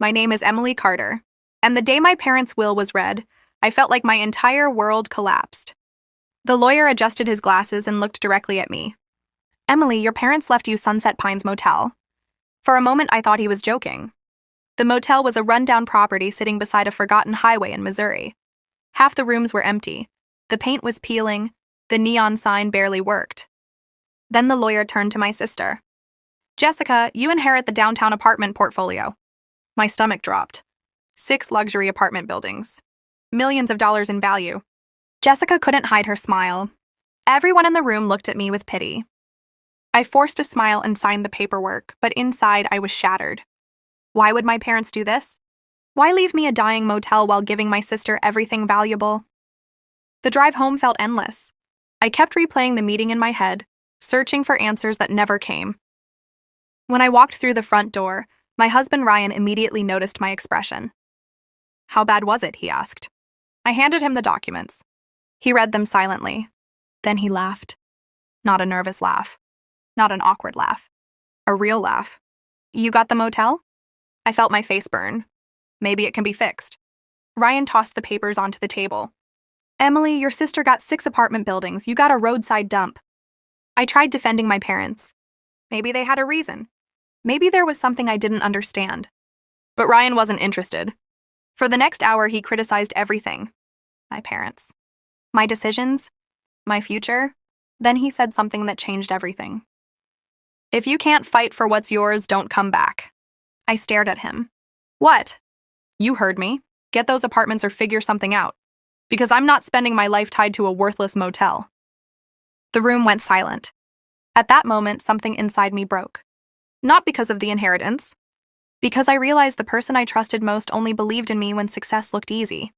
My name is Emily Carter, and the day my parents' will was read, I felt like my entire world collapsed. The lawyer adjusted his glasses and looked directly at me. Emily, your parents left you Sunset Pines Motel. For a moment, I thought he was joking. The motel was a rundown property sitting beside a forgotten highway in Missouri. Half the rooms were empty. The paint was peeling. The neon sign barely worked. Then the lawyer turned to my sister. Jessica, you inherit the downtown apartment portfolio. My stomach dropped. 6 luxury apartment buildings. Millions of dollars in value. Jessica couldn't hide her smile. Everyone in the room looked at me with pity. I forced a smile and signed the paperwork, but inside I was shattered. Why would my parents do this? Why leave me a dying motel while giving my sister everything valuable? The drive home felt endless. I kept replaying the meeting in my head, searching for answers that never came. When I walked through the front door, my husband Ryan immediately noticed my expression. How bad was it? He asked. I handed him the documents. He read them silently. Then he laughed. Not a nervous laugh. Not an awkward laugh. A real laugh. You got the motel? I felt my face burn. Maybe it can be fixed. Ryan tossed the papers onto the table. Emily, your sister got 6 apartment buildings. You got a roadside dump. I tried defending my parents. Maybe they had a reason. Maybe there was something I didn't understand. But Ryan wasn't interested. For the next hour, he criticized everything. My parents. My decisions. My future. Then he said something that changed everything. If you can't fight for what's yours, don't come back. I stared at him. What? You heard me. Get those apartments or figure something out. Because I'm not spending my life tied to a worthless motel. The room went silent. At that moment, something inside me broke. Not because of the inheritance. Because I realized the person I trusted most only believed in me when success looked easy.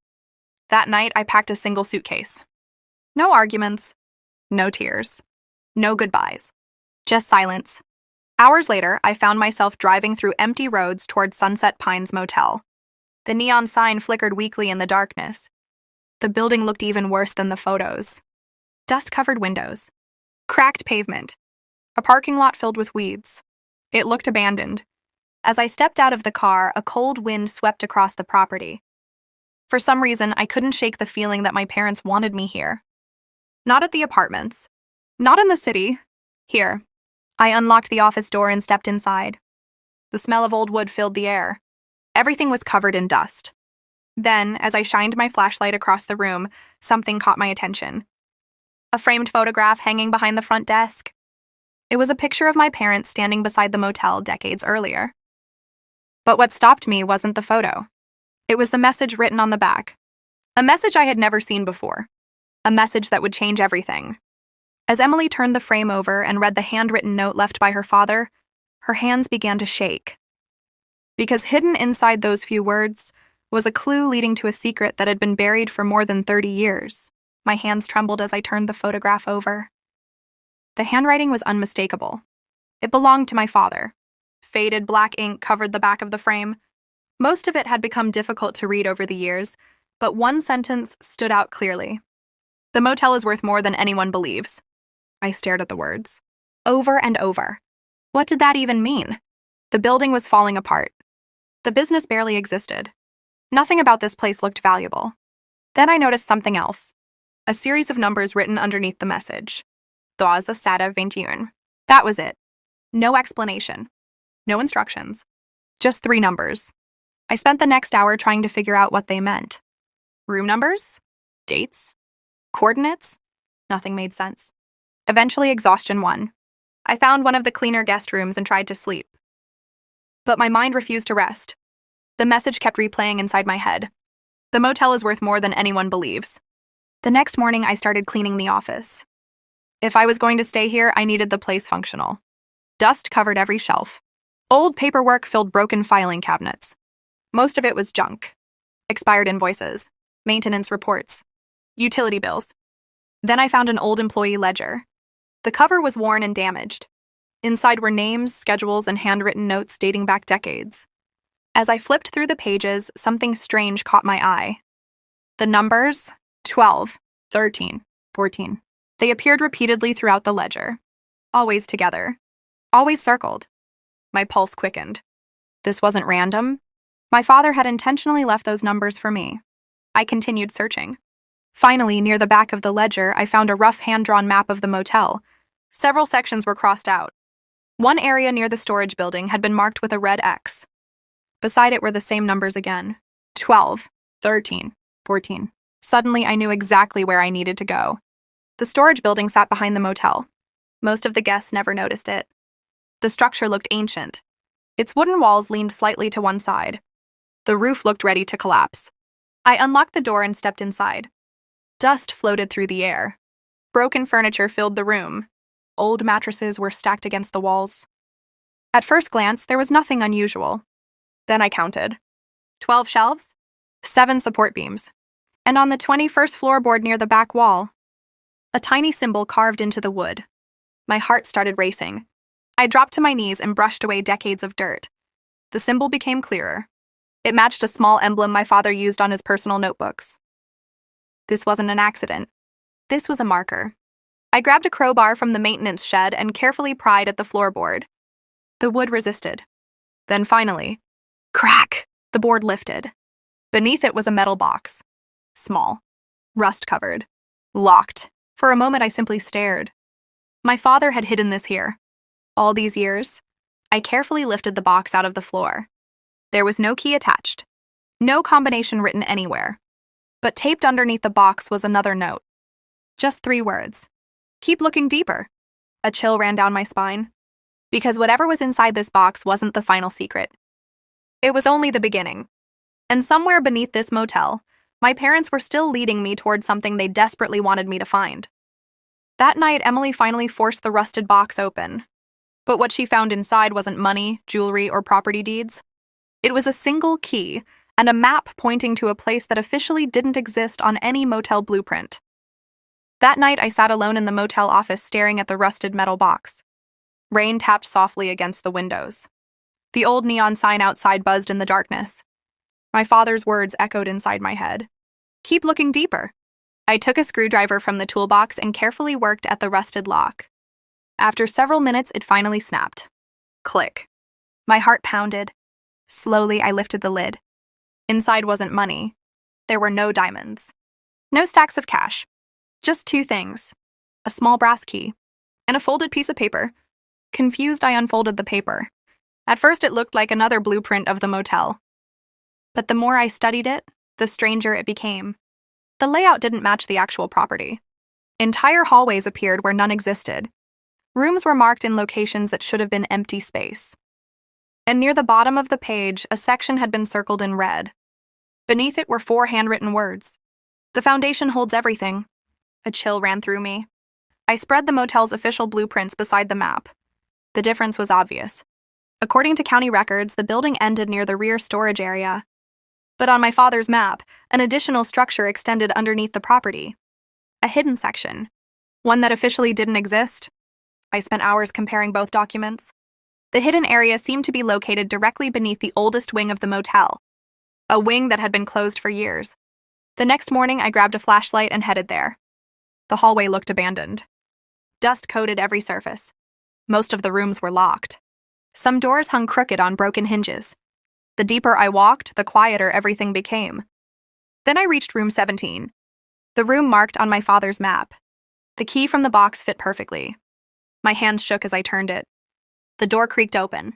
That night, I packed a single suitcase. No arguments. No tears. No goodbyes. Just silence. Hours later, I found myself driving through empty roads toward Sunset Pines Motel. The neon sign flickered weakly in the darkness. The building looked even worse than the photos. Dust-covered windows. Cracked pavement. A parking lot filled with weeds. It looked abandoned. As I stepped out of the car, a cold wind swept across the property. For some reason, I couldn't shake the feeling that my parents wanted me here. Not at the apartments. Not in the city. Here. I unlocked the office door and stepped inside. The smell of old wood filled the air. Everything was covered in dust. Then, as I shined my flashlight across the room, something caught my attention. A framed photograph hanging behind the front desk. It was a picture of my parents standing beside the motel decades earlier. But what stopped me wasn't the photo. It was the message written on the back. A message I had never seen before. A message that would change everything. As Emily turned the frame over and read the handwritten note left by her father, her hands began to shake. Because hidden inside those few words was a clue leading to a secret that had been buried for more than 30 years. My hands trembled as I turned the photograph over. The handwriting was unmistakable. It belonged to my father. Faded black ink covered the back of the frame. Most of it had become difficult to read over the years, but one sentence stood out clearly. The motel is worth more than anyone believes. I stared at the words. Over and over. What did that even mean? The building was falling apart. The business barely existed. Nothing about this place looked valuable. Then I noticed something else. A series of numbers written underneath the message. 21. That was it. No explanation. No instructions. Just 3 numbers. I spent the next hour trying to figure out what they meant. Room numbers? Dates? Coordinates? Nothing made sense. Eventually, exhaustion won. I found one of the cleaner guest rooms and tried to sleep. But my mind refused to rest. The message kept replaying inside my head. The motel is worth more than anyone believes. The next morning, I started cleaning the office. If I was going to stay here, I needed the place functional. Dust covered every shelf. Old paperwork filled broken filing cabinets. Most of it was junk. Expired invoices, maintenance reports, utility bills. Then I found an old employee ledger. The cover was worn and damaged. Inside were names, schedules, and handwritten notes dating back decades. As I flipped through the pages, something strange caught my eye. The numbers, 12, 13, 14. They appeared repeatedly throughout the ledger. Always together. Always circled. My pulse quickened. This wasn't random. My father had intentionally left those numbers for me. I continued searching. Finally, near the back of the ledger, I found a rough hand-drawn map of the motel. Several sections were crossed out. One area near the storage building had been marked with a red X. Beside it were the same numbers again. 12, 13, 14. Suddenly, I knew exactly where I needed to go. The storage building sat behind the motel. Most of the guests never noticed it. The structure looked ancient. Its wooden walls leaned slightly to one side. The roof looked ready to collapse. I unlocked the door and stepped inside. Dust floated through the air. Broken furniture filled the room. Old mattresses were stacked against the walls. At first glance, there was nothing unusual. Then I counted. 12 shelves, 7 support beams, and on the 21st floorboard near the back wall, a tiny symbol carved into the wood. My heart started racing. I dropped to my knees and brushed away decades of dirt. The symbol became clearer. It matched a small emblem my father used on his personal notebooks. This wasn't an accident. This was a marker. I grabbed a crowbar from the maintenance shed and carefully pried at the floorboard. The wood resisted. Then finally, crack! The board lifted. Beneath it was a metal box. Small. Rust-covered. Locked. For a moment I simply stared. My father had hidden this here. All these years, I carefully lifted the box out of the floor. There was no key attached. No combination written anywhere. But taped underneath the box was another note. Just 3 words. Keep looking deeper. A chill ran down my spine. Because whatever was inside this box wasn't the final secret. It was only the beginning. And somewhere beneath this motel, my parents were still leading me towards something they desperately wanted me to find. That night, Emily finally forced the rusted box open. But what she found inside wasn't money, jewelry, or property deeds. It was a single key and a map pointing to a place that officially didn't exist on any motel blueprint. That night, I sat alone in the motel office staring at the rusted metal box. Rain tapped softly against the windows. The old neon sign outside buzzed in the darkness. My father's words echoed inside my head. Keep looking deeper. I took a screwdriver from the toolbox and carefully worked at the rusted lock. After several minutes, it finally snapped. Click. My heart pounded. Slowly, I lifted the lid. Inside wasn't money. There were no diamonds. No stacks of cash. Just 2 things. A small brass key and a folded piece of paper. Confused, I unfolded the paper. At first, it looked like another blueprint of the motel. But the more I studied it, the stranger it became. The layout didn't match the actual property. Entire hallways appeared where none existed. Rooms were marked in locations that should have been empty space. And near the bottom of the page, a section had been circled in red. Beneath it were 4 handwritten words. The foundation holds everything. A chill ran through me. I spread the motel's official blueprints beside the map. The difference was obvious. According to county records, the building ended near the rear storage area. But on my father's map, an additional structure extended underneath the property. A hidden section. One that officially didn't exist. I spent hours comparing both documents. The hidden area seemed to be located directly beneath the oldest wing of the motel. A wing that had been closed for years. The next morning, I grabbed a flashlight and headed there. The hallway looked abandoned. Dust coated every surface. Most of the rooms were locked. Some doors hung crooked on broken hinges. The deeper I walked, the quieter everything became. Then I reached room 17, the room marked on my father's map. The key from the box fit perfectly. My hands shook as I turned it. The door creaked open.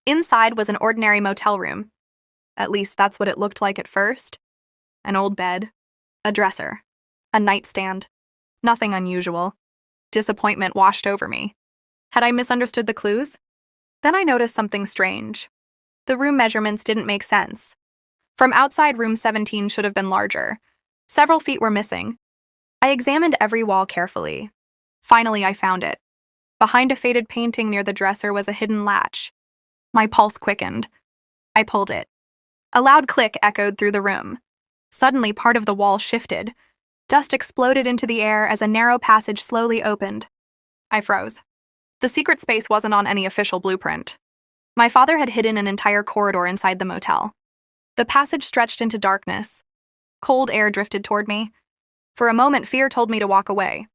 Inside was an ordinary motel room. At least that's what it looked like at first. An old bed, a dresser, a nightstand. Nothing unusual. Disappointment washed over me. Had I misunderstood the clues? Then I noticed something strange. The room measurements didn't make sense. From outside, room 17 should have been larger. Several feet were missing. I examined every wall carefully. Finally, I found it. Behind a faded painting near the dresser was a hidden latch. My pulse quickened. I pulled it. A loud click echoed through the room. Suddenly, part of the wall shifted. Dust exploded into the air as a narrow passage slowly opened. I froze. The secret space wasn't on any official blueprint. My father had hidden an entire corridor inside the motel. The passage stretched into darkness. Cold air drifted toward me. For a moment, fear told me to walk away.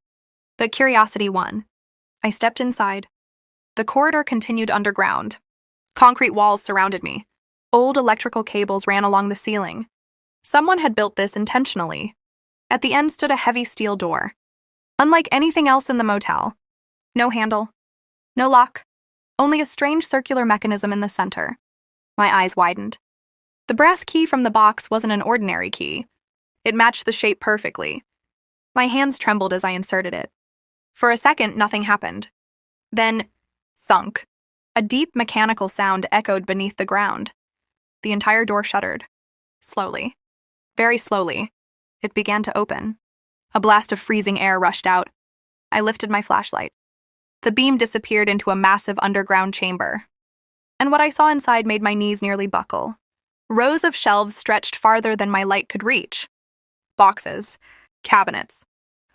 But curiosity won. I stepped inside. The corridor continued underground. Concrete walls surrounded me. Old electrical cables ran along the ceiling. Someone had built this intentionally. At the end stood a heavy steel door. Unlike anything else in the motel. No handle. No lock. Only a strange circular mechanism in the center. My eyes widened. The brass key from the box wasn't an ordinary key. It matched the shape perfectly. My hands trembled as I inserted it. For a second, nothing happened. Then, thunk. A deep mechanical sound echoed beneath the ground. The entire door shuddered. Slowly. Very slowly. It began to open. A blast of freezing air rushed out. I lifted my flashlight. The beam disappeared into a massive underground chamber. And what I saw inside made my knees nearly buckle. Rows of shelves stretched farther than my light could reach. Boxes. Cabinets.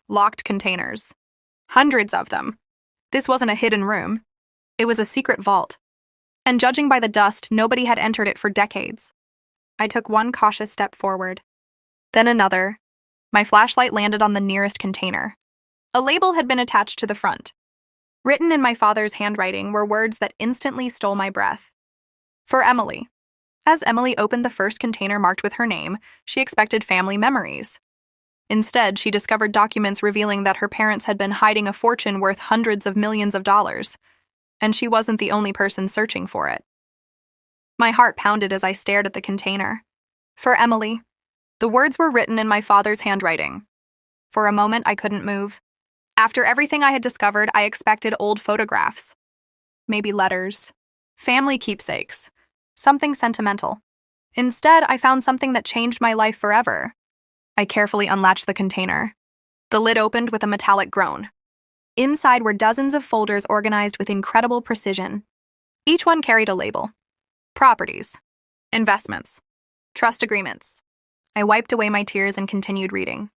Locked containers. Hundreds of them. This wasn't a hidden room. It was a secret vault. And judging by the dust, nobody had entered it for decades. I took one cautious step forward. Then another. My flashlight landed on the nearest container. A label had been attached to the front. Written in my father's handwriting were words that instantly stole my breath. For Emily. As Emily opened the first container marked with her name, she expected family memories. Instead, she discovered documents revealing that her parents had been hiding a fortune worth hundreds of millions of dollars, and she wasn't the only person searching for it. My heart pounded as I stared at the container. For Emily. The words were written in my father's handwriting. For a moment, I couldn't move. After everything I had discovered, I expected old photographs. Maybe letters. Family keepsakes. Something sentimental. Instead, I found something that changed my life forever. I carefully unlatched the container. The lid opened with a metallic groan. Inside were dozens of folders organized with incredible precision. Each one carried a label. Properties. Investments. Trust agreements. I wiped away my tears and continued reading.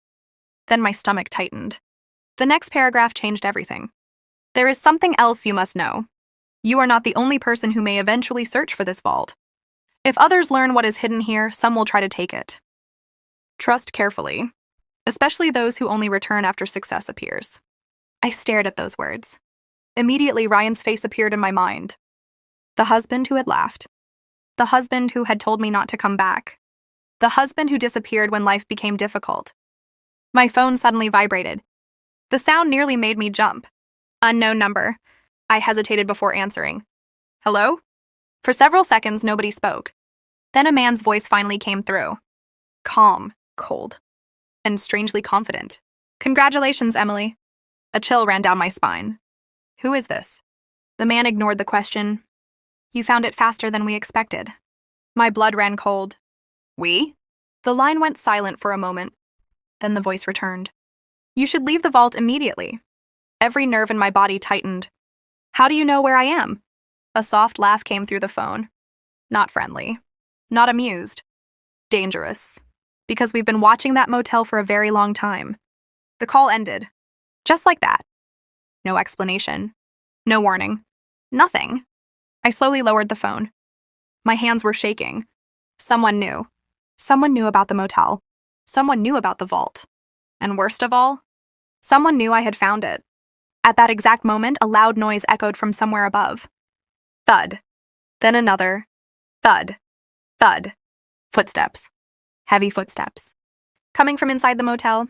Then my stomach tightened. The next paragraph changed everything. There is something else you must know. You are not the only person who may eventually search for this vault. If others learn what is hidden here, some will try to take it. Trust carefully, especially those who only return after success appears. I stared at those words. Immediately, Ryan's face appeared in my mind. The husband who had laughed. The husband who had told me not to come back. The husband who disappeared when life became difficult. My phone suddenly vibrated. The sound nearly made me jump. Unknown number. I hesitated before answering. Hello? For several seconds, nobody spoke. Then a man's voice finally came through. Calm, cold, and strangely confident. Congratulations, Emily. A chill ran down my spine. Who is this? The man ignored the question. You found it faster than we expected. My blood ran cold. We? The line went silent for a moment. Then the voice returned. You should leave the vault immediately. Every nerve in my body tightened. How do you know where I am? A soft laugh came through the phone. Not friendly. Not amused. Dangerous. Because we've been watching that motel for a very long time. The call ended. Just like that. No explanation. No warning. Nothing. I slowly lowered the phone. My hands were shaking. Someone knew. Someone knew about the motel. Someone knew about the vault. And worst of all, someone knew I had found it. At that exact moment, a loud noise echoed from somewhere above. Thud. Then another. Thud. Thud. Footsteps. Heavy footsteps. Coming from inside the motel.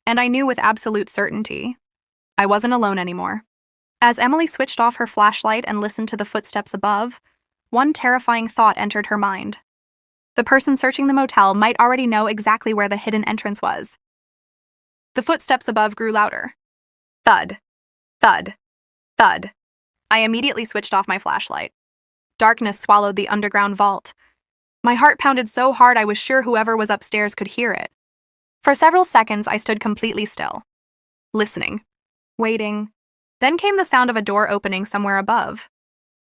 And I knew with absolute certainty, I wasn't alone anymore. As Emily switched off her flashlight and listened to the footsteps above, one terrifying thought entered her mind. The person searching the motel might already know exactly where the hidden entrance was. The footsteps above grew louder. Thud. Thud. Thud. I immediately switched off my flashlight. Darkness swallowed the underground vault. My heart pounded so hard I was sure whoever was upstairs could hear it. For several seconds, I stood completely still, listening, waiting. Then came the sound of a door opening somewhere above,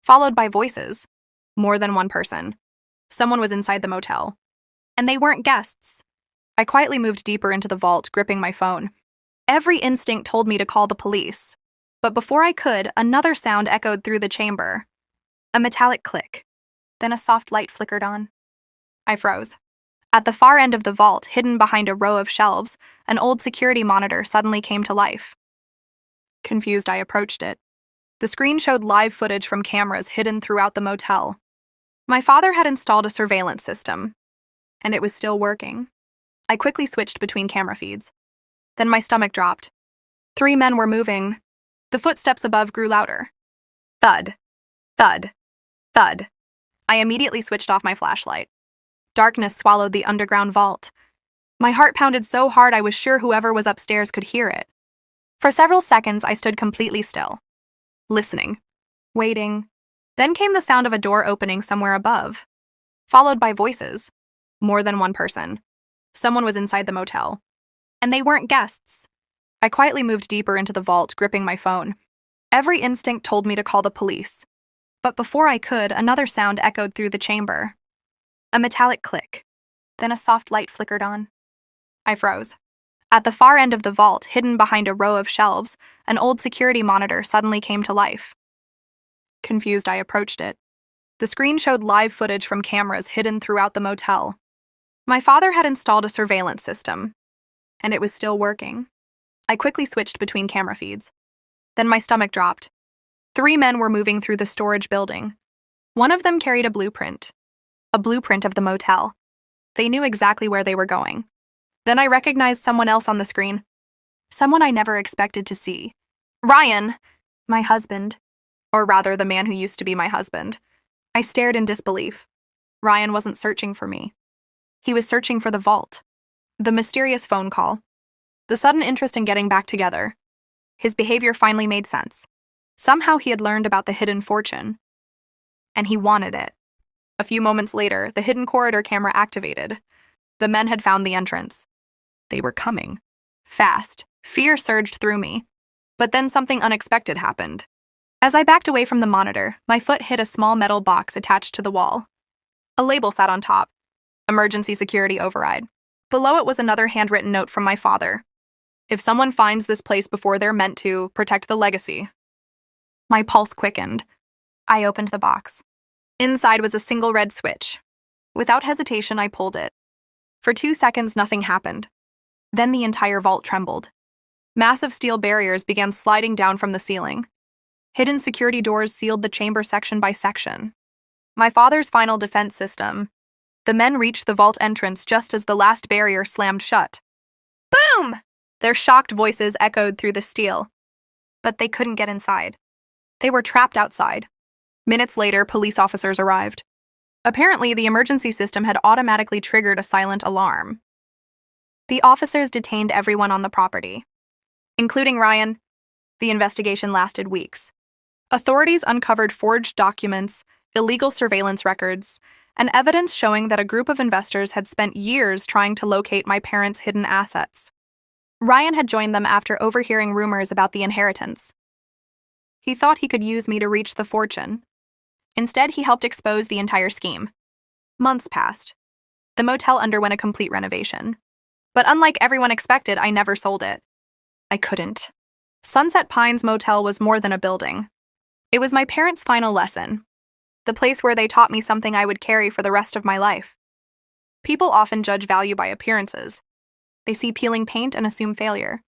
followed by voices. More than one person. Someone was inside the motel. And they weren't guests. I quietly moved deeper into the vault, gripping my phone. Every instinct told me to call the police. But before I could, another sound echoed through the chamber. A metallic click. Then a soft light flickered on. I froze. At the far end of the vault, hidden behind a row of shelves, an old security monitor suddenly came to life. Confused, I approached it. The screen showed live footage from cameras hidden throughout the motel. My father had installed a surveillance system, and it was still working. I quickly switched between camera feeds. Then my stomach dropped. 3 men were moving. The footsteps above grew louder. Thud, thud, thud. I immediately switched off my flashlight. Darkness swallowed the underground vault. My heart pounded so hard I was sure whoever was upstairs could hear it. For several seconds, I stood completely still, listening, waiting. Then came the sound of a door opening somewhere above, followed by voices. More than one person. Someone was inside the motel. And they weren't guests. I quietly moved deeper into the vault, gripping my phone. Every instinct told me to call the police. But before I could, another sound echoed through the chamber. A metallic click. Then a soft light flickered on. I froze. At the far end of the vault, hidden behind a row of shelves, an old security monitor suddenly came to life. Confused, I approached it. The screen showed live footage from cameras hidden throughout the motel. My father had installed a surveillance system, and it was still working. I quickly switched between camera feeds. Then my stomach dropped. 3 men were moving through the storage building. One of them carried a blueprint of the motel. They knew exactly where they were going. Then I recognized someone else on the screen. Someone I never expected to see. Ryan, my husband. Or rather, the man who used to be my husband. I stared in disbelief. Ryan wasn't searching for me. He was searching for the vault. The mysterious phone call. The sudden interest in getting back together. His behavior finally made sense. Somehow he had learned about the hidden fortune. And he wanted it. A few moments later, the hidden corridor camera activated. The men had found the entrance. They were coming. Fast. Fear surged through me. But then something unexpected happened. As I backed away from the monitor, my foot hit a small metal box attached to the wall. A label sat on top. Emergency security override. Below it was another handwritten note from my father. If someone finds this place before they're meant to, protect the legacy. My pulse quickened. I opened the box. Inside was a single red switch. Without hesitation, I pulled it. For 2 seconds, nothing happened. Then the entire vault trembled. Massive steel barriers began sliding down from the ceiling. Hidden security doors sealed the chamber section by section. My father's final defense system. The men reached the vault entrance just as the last barrier slammed shut. Boom! Their shocked voices echoed through the steel. But they couldn't get inside. They were trapped outside. Minutes later, police officers arrived. Apparently, the emergency system had automatically triggered a silent alarm. The officers detained everyone on the property, including Ryan. The investigation lasted weeks. Authorities uncovered forged documents, illegal surveillance records, and evidence showing that a group of investors had spent years trying to locate my parents' hidden assets. Ryan had joined them after overhearing rumors about the inheritance. He thought he could use me to reach the fortune. Instead, he helped expose the entire scheme. Months passed. The motel underwent a complete renovation. But unlike everyone expected, I never sold it. I couldn't. Sunset Pines Motel was more than a building. It was my parents' final lesson. The place where they taught me something I would carry for the rest of my life. People often judge value by appearances. They see peeling paint and assume failure.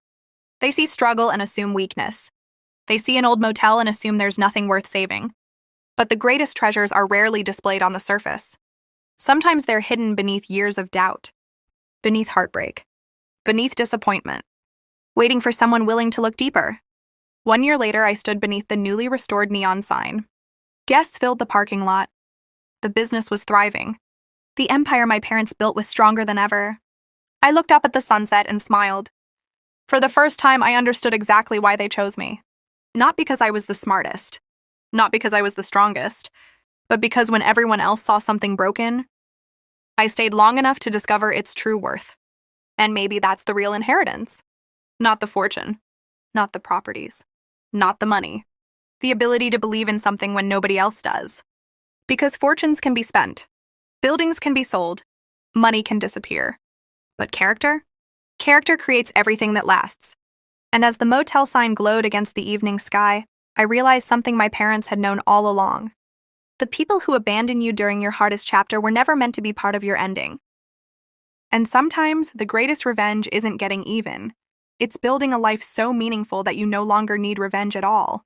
They see struggle and assume weakness. They see an old motel and assume there's nothing worth saving. But the greatest treasures are rarely displayed on the surface. Sometimes they're hidden beneath years of doubt, beneath heartbreak, beneath disappointment, waiting for someone willing to look deeper. 1 year later, I stood beneath the newly restored neon sign. Guests filled the parking lot. The business was thriving. The empire my parents built was stronger than ever. I looked up at the sunset and smiled. For the first time, I understood exactly why they chose me. Not because I was the smartest, not because I was the strongest, but because when everyone else saw something broken, I stayed long enough to discover its true worth. And maybe that's the real inheritance. Not the fortune, not the properties, not the money. The ability to believe in something when nobody else does. Because fortunes can be spent, buildings can be sold, money can disappear. But character? Character creates everything that lasts. And as the motel sign glowed against the evening sky, I realized something my parents had known all along. The people who abandon you during your hardest chapter were never meant to be part of your ending. And sometimes the greatest revenge isn't getting even. It's building a life so meaningful that you no longer need revenge at all.